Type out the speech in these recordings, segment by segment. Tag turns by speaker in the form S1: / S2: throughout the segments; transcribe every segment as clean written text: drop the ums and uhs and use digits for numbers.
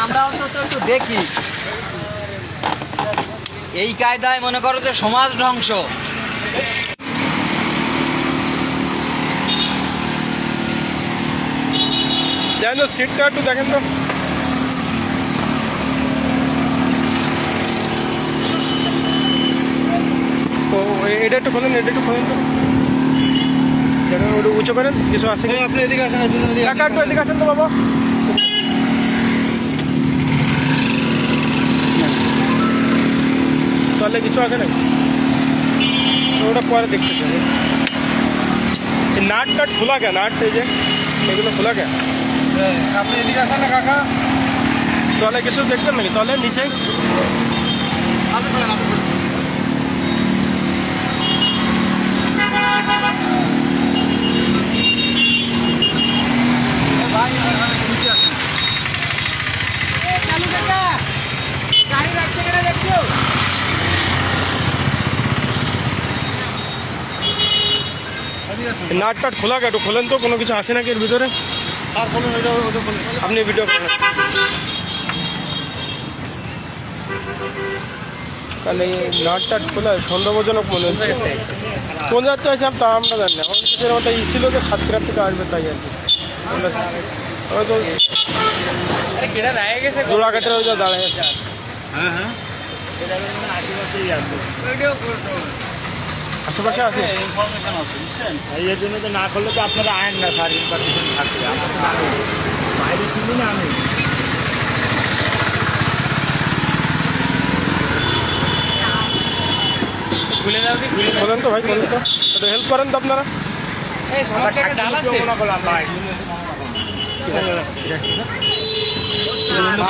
S1: আমরা অন্তত একটু দেখি। এই কায়দায় মনে করো যে সমাজ ধ্বংস।
S2: যেন সিটটা একটু দেখেন তো। ও এটা একটু খোলেন, এটা একটু খোলেন তো, ওটা উঁচু করেন, কিছু আসে।
S3: আপনি এদিকে আসেন,
S2: কাকা একটু এদিকে আসেন তো বাবা। তাহলে কিছু আছে না, ওটা পরে দেখতে চাই। নাট টাট খোলা কে? নাট এই যে এগুলো খোলা কে?
S3: আপনি এদিকে আসেন না কাকা।
S2: তাহলে কিছু দেখবেন নাকি? তাহলে নিচে নাট টাট খোলা কে? একটু খোলেন তো, কোনো কিছু আসে নাকি এর ভিতরে?
S3: আর বলুন, ওটা বলুন।
S2: আপনি ভিডিও করেন। তাহলে নাট টাট খোলা সন্দেহজনক মনে হচ্ছে। কোন যাত্রা আছে তা আমরা জানি না। আমাদের ই ছিল যে সাতক্ষীরার থেকে আসবে, তাই আর কি। হয়তো জোড়াঘাটের ওই যে দাঁড়ায় আছে।
S3: হ্যাঁ হ্যাঁ,
S2: আশেপাশে আছে।
S3: ইনফরমেশন আছে, বুঝছেন?
S4: এর জন্য তো না করলে তো আপনারা আয়েন না স্যার, ইনফরমেশন থাকবে। আমরা তো জানি বাইরে শুনুন না আমি।
S2: বলেন তো ভাই, বলেন তো, একটু হেল্প করেন তো আপনারা।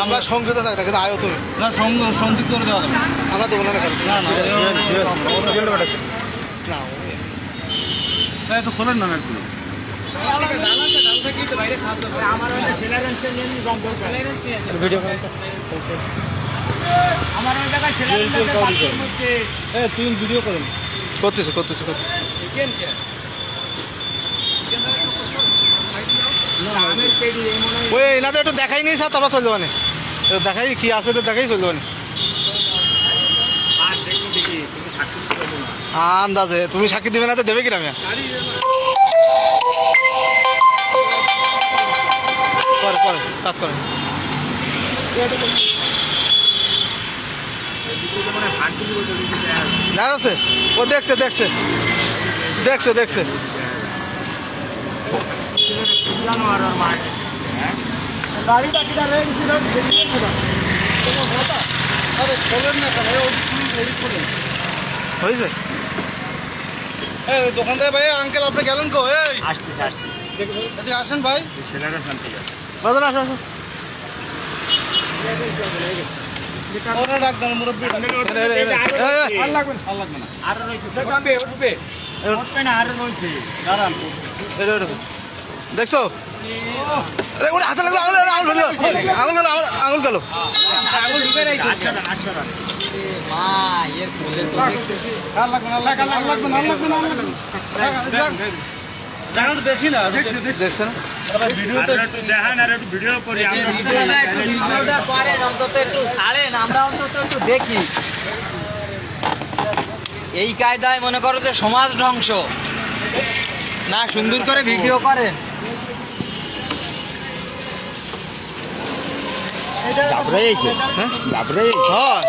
S3: আমরা সংযুক্ত থাকি না, কিন্তু আয়ো তুমি না, সংযুক্ত করে দেওয়া যাবে। আমরা দেবো না, না না, একটু খোলেন না একটু।
S2: ভিডিও করেন তো।
S4: আমার ওই জায়গায়
S3: তুই ভিডিও করেন। করতেছে। ওই এনাদের একটু দেখাই নেই স্যার, তারপর চলে যাবানে। দেখাই কি আছে তো, দেখাই চলে যাবানে। আন্দাজে তুমি সাক্ষী দিবে না তো দেবে কিনা? পরে কাজ করেন। দেখা যাচ্ছে, ও দেখছে। হয়েছে দোকান থেকে ভাই, আঙ্কেল আপনি গেলেন কো? এই
S4: আসতে
S3: আসেন ভাই,
S4: ছেলেরা শান্তি আছে।
S3: বাজার আসুন। ওরা ডাক দেন মুরব্বী।
S4: আরো রয়েছে দাঁড়ান।
S3: দেখছো হাতে লাগলো, আঙুল গেল। দেখি না, দেখছেন
S4: ভিডিও করি
S1: অন্তত একটু ছাড়েন, আমরা অন্তত একটু দেখি। এই কায়দায় মনে করো যে সমাজ ধ্বংস না, সুন্দর করে ভিডিও করেন।
S4: হ্যাঁ
S3: হয়